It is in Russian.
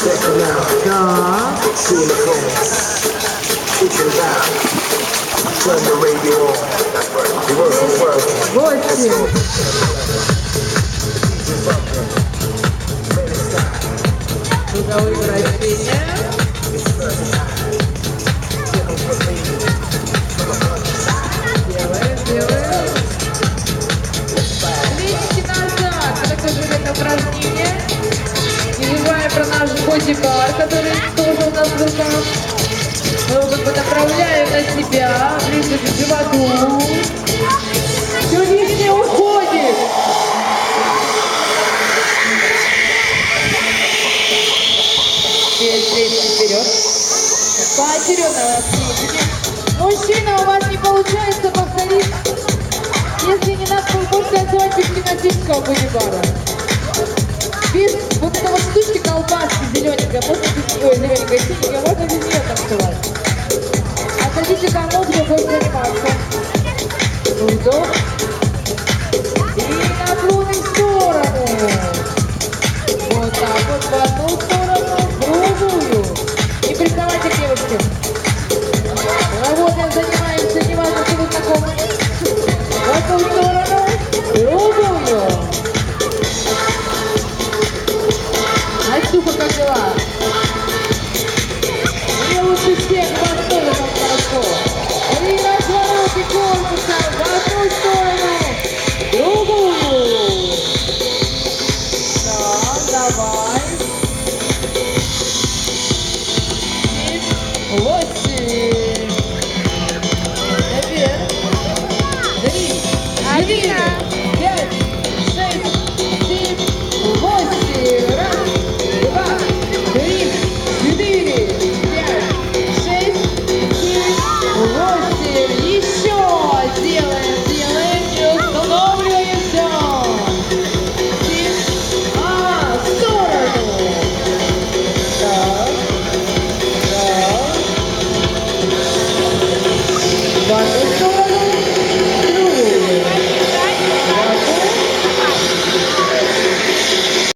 Так. Восемь. Круговые вращения. Делаем. Плечики назад. Это такое замечательное упражнение. Не забываем про наш бодибар, который тоже у нас в руках. Мы его как бы направляем на себя, ближе к животу. Все лишнее уходит. Вперед. Поочередно отметите. Мужчина, у вас не получается повторить. Если не надо, вы можете танцевать без гимнастического бодибара. Без вот этого штучки колбаски зелененькой, можно без нее, зелененькой, синенькой, можно без нее танцевать. Отойдите за мозгу, будет заниматься. Вдох. И наклоны в сторону. Вот так вот в одну сторону, в другую. Не приставайте к девочке. Работаем, занимаемся, не важно, что вы знакомы. В одну сторону, в другую. Настюха, как дела? Мне лучше всех в основе там хорошо. И развороты корпуса в одну сторону, в другую. Да, давай. 8. Наверх. 3, 4, 5, 6, 7, 8. Раз, 2, 3, 4, 5, 6, 7, 8. Еще. Делаем, не останавливаемся. В сторону. Так. В одну сторону.